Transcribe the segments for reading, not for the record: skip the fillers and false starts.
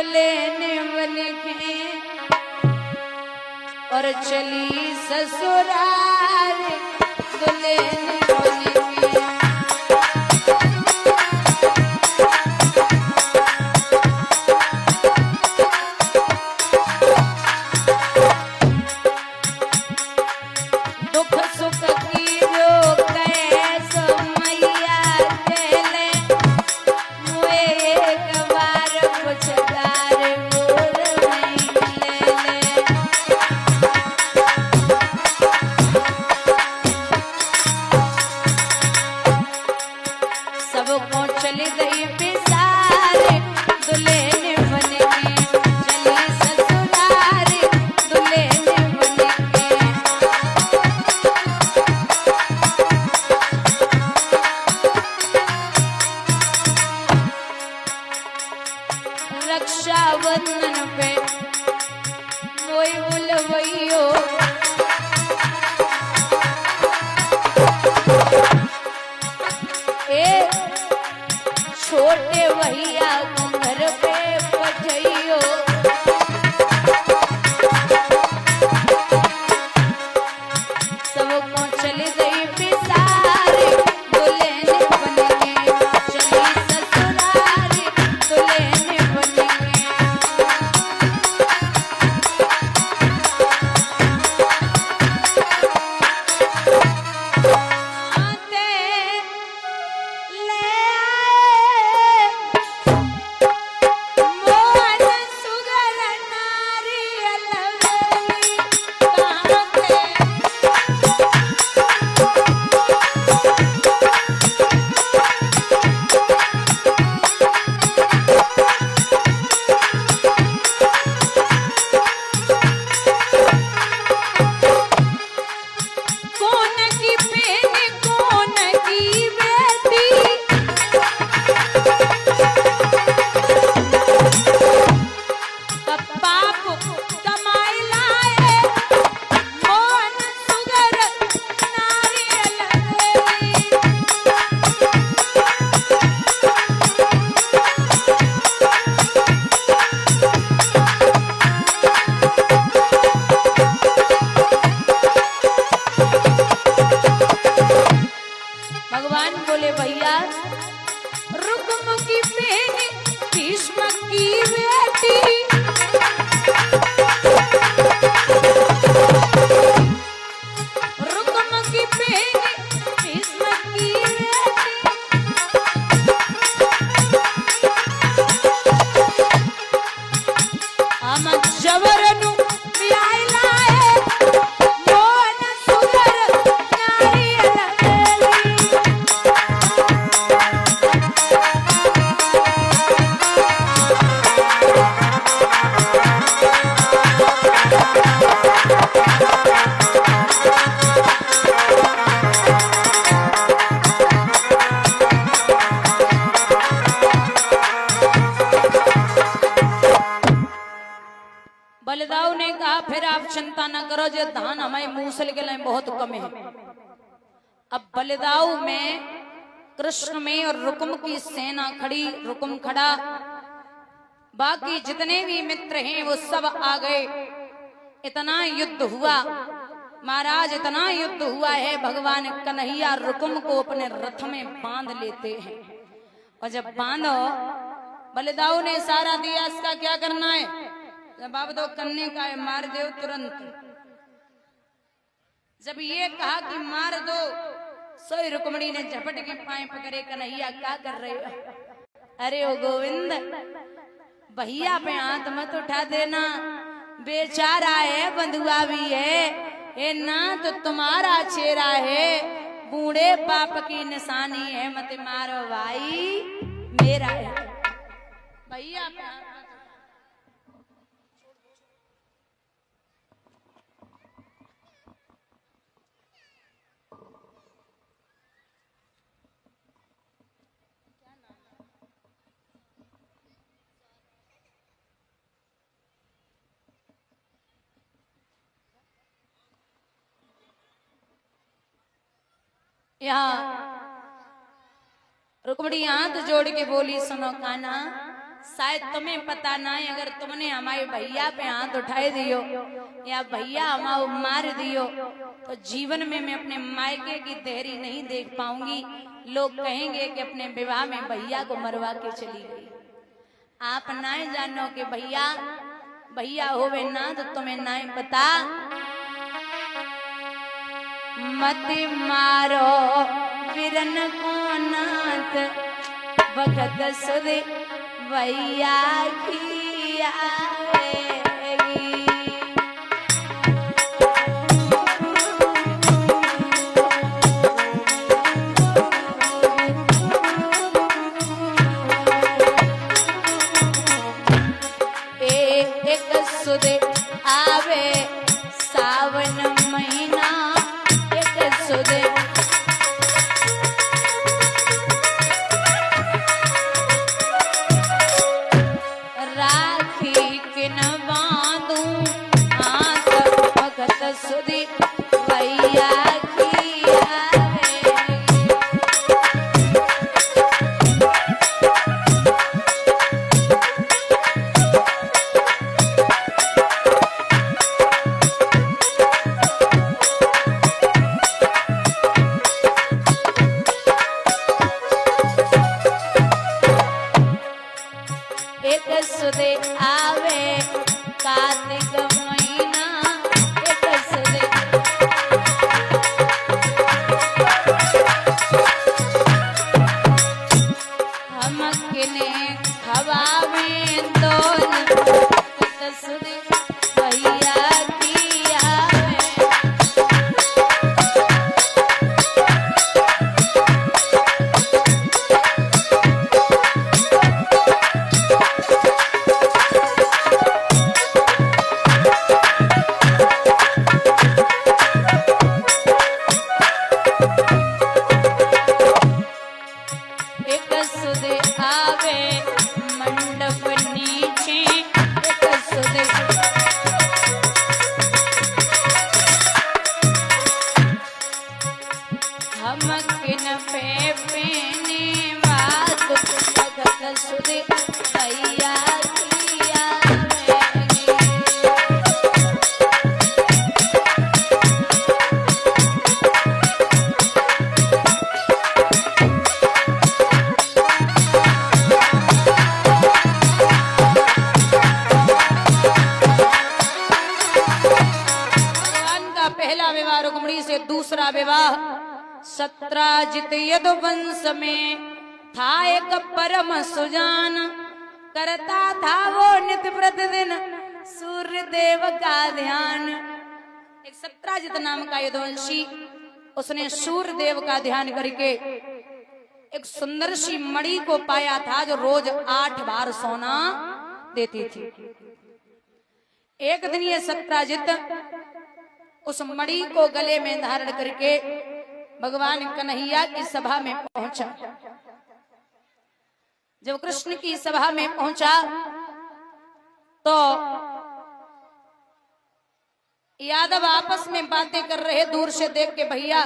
लेने वाले के और चली ससुराल लेने वाले के। दुख सुख की जो कैसो मैया चले मुए एक बार पुछदार गोर नहीं ले ले। सबको चली गई बिसारे दुल्हन बन के चली ससुराल दुल्हन बन के। रक्षाबंधन पे मोई बुलवइयो ए छोटे भैया को घर पे पठइयो। सबको चली गई बिसारे दुल्हन बन के चली ससुराल दुल्हन बन के। आते ले आए मोहन सुगर नारियल वेली कहाँ पे। कौन की बहन कौन की बेटी कब बाप कमाई लाए मोहन सुगर नारियल वेली। भगवान बोले भैया रुक्म की बहन भीष्म की बेटी रुक्म की बहन भीष्म की बेटी। हम जबरनु ब्याह लाए मोहन सुगर नारियल वेली। बलदाऊ ने कहा फिर आप चिंता न करो जो धान हमारे मूसल के लिए बहुत कम है। अब बलदाऊ में कृष्ण में और रुक्म की सेना खड़ी, रुक्म खड़ा, बाकी जितने भी मित्र हैं वो सब आ गए। इतना युद्ध हुआ महाराज, इतना युद्ध हुआ है भगवान कन्हैया रुक्म को अपने रथ में बांध लेते हैं। और जब बांधो बलदाऊ ने सारा दिया इसका क्या करना है, जवाब दो करने का है, मार दो तुरंत। जब ये कहा कि मार दो सोई रुक्मणी ने झपट के पाए पकड़े, कन्हैया क्या कर रहे हो? अरे ओ गोविंद भैया पे हाथ मत उठा देना, बेचारा है बंधुआ भी है, ये ना तो तुम्हारा चेहरा है, बूढ़े पाप की निशानी है, मत मारो भाई मेरा है। भैया पे हाथ यहाँ रुक्मणी हाथ जोड़ के बोली, सुनो कान्हा शायद तुम्हें पता ना है, अगर तुमने हमारे भैया पे हाथ उठाए दियो या भैया हमारे मार दियो तो जीवन में मैं अपने मायके की देहरी नहीं देख पाऊंगी। लोग कहेंगे कि अपने विवाह में भैया को मरवा के चली गई। आप ना जानो कि भैया भैया होवे ना तो तुम्हें ना पता। मत मारो बिरन को नाथ भगत सुधे भैया की आएगी। एक सुधे आवे सावन महीना, एक सुधे राखी किन बांधू हाथ भगत सुधी भैया की आवेगी। एक सुधे आवे कार्तिक महीना, एक सुधे हम किने खवावे दोन, एक सुधे भैया की आवे। एक सुधे आवे मंडप नीचे, एक सुधे हम किन पे पहने बात भगत सुधे भैया की आवेगी। पहला विवाह रुक्मिणी से, दूसरा विवाह सत्राजित यदुवंश में था। एक परम सुजान करता था वो नित्य प्रतिदिन सूर्य देव का ध्यान। एक सत्राजित नाम का यदुवंशी, उसने सूर्य देव का ध्यान करके एक सुंदर सी मणि को पाया था जो रोज 8 बार सोना देती थी। एक दिन ये सत्राजित उस मणि को गले में धारण करके भगवान कन्हैया की सभा में पहुंचा। जब कृष्ण की सभा में पहुंचा तो यादव आपस में बातें कर रहे, दूर से देख के भैया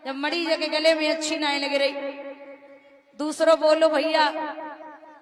जब मणि जगह गले में अच्छी ना लग रही, दूसरों बोलो भैया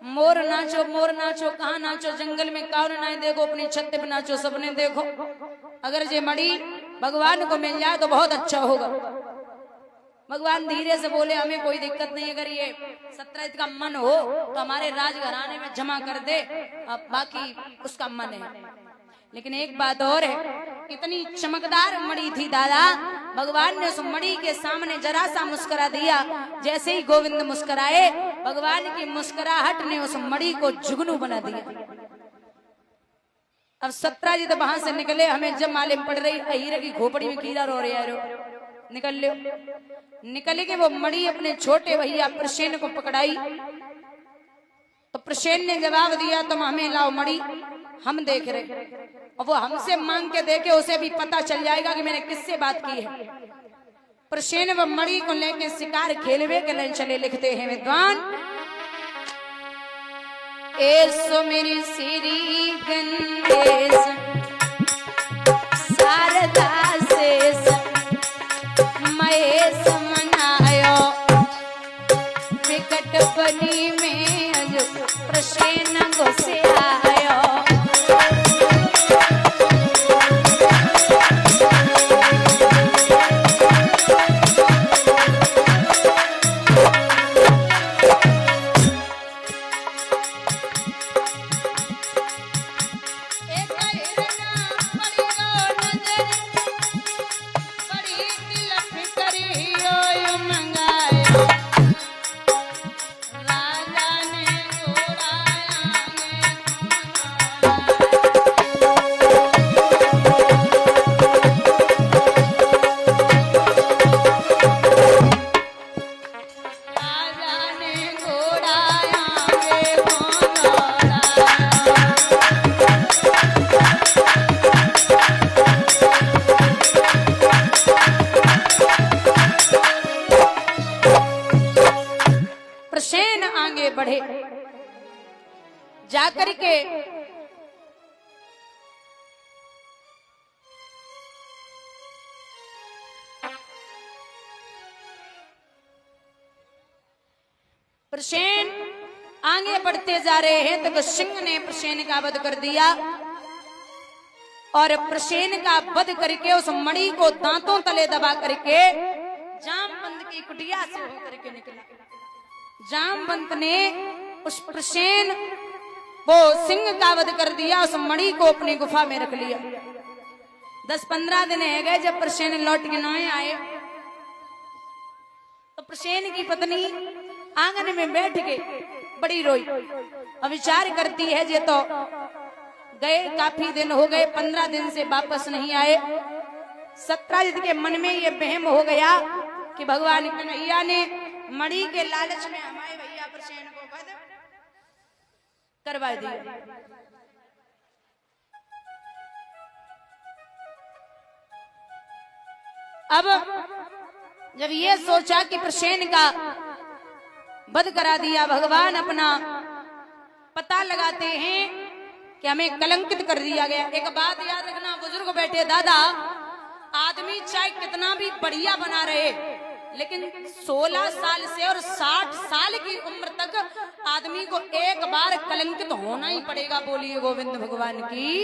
मोर नाचो कहाँ नाचो, जंगल में कौन ना देखो, अपनी छत पे नाचो, सबने देखो। अगर ये मणि भगवान को मिल जाए तो बहुत अच्छा होगा। भगवान धीरे से बोले हमें कोई दिक्कत नहीं, अगर ये सत्राजित का मन हो तो हमारे राजघराने में जमा कर दे, अब बाकी उसका मन है। लेकिन एक बात और है, कितनी चमकदार मणि थी दादा, भगवान ने उस मणि के सामने जरा सा मुस्कुरा दिया। जैसे ही गोविंद मुस्कुराए, भगवान की मुस्कुराहट ने उस मणि को जुगनू बना दिया। अब सत्राजित वहां से निकले, हमें जब मालूम पड़ रही हीरे की खोपड़ी में कीड़ा रो रहा है, निकल लो। निकले के वो मणि अपने छोटे भैया प्रसेन को पकड़ाई, तो प्रसेन ने जवाब दिया तुम हमें लाओ मणि, हम देख रहे। और वो हमसे मांग के देखे, उसे भी पता चल जाएगा कि मैंने किससे बात की है। प्रसेन व मणि को लेके शिकार खेलवे के लिए चले। लिखते हैं विद्वान, ऐसो मेरी श्री गणेश शारदा शेष महेश मनायो विकट बनी में प्रसेन जाकर के प्रसेन आगे बढ़ते जा रहे हैं तो सिंह ने प्रसेन का वध कर दिया और प्रसेन का वध करके उस मणि को दांतों तले दबा करके जामवंत की कुटिया से होकर के निकला। जामवंत ने उस प्रसेन वो सिंह का वध कर दिया, उस मणि को अपनी गुफा में रख लिया। 10-15 दिन है गए जब प्रसेन लौट के नहीं आए तो प्रसेन की पत्नी आंगन में बैठ के बड़ी रोई और विचार करती है जे तो गए काफी दिन हो गए, 15 दिन से वापस नहीं आए। सत्राजित के मन में ये वहम हो गया कि भगवान कन्हैया ने मणि के लालच में हमारे भैया प्रसेन को वध करवा दिया। अब जब ये सोचा कि प्रसेन का वध करा दिया, भगवान अपना पता लगाते हैं कि हमें कलंकित कर दिया गया। एक बात याद रखना बुजुर्ग बैठे, दादा आदमी चाहे कितना भी बढ़िया बना रहे लेकिन 16 साल से और 60 साल की उम्र तक आदमी को एक बार कलंकित होना ही पड़ेगा। बोलिए गोविंद भगवान की।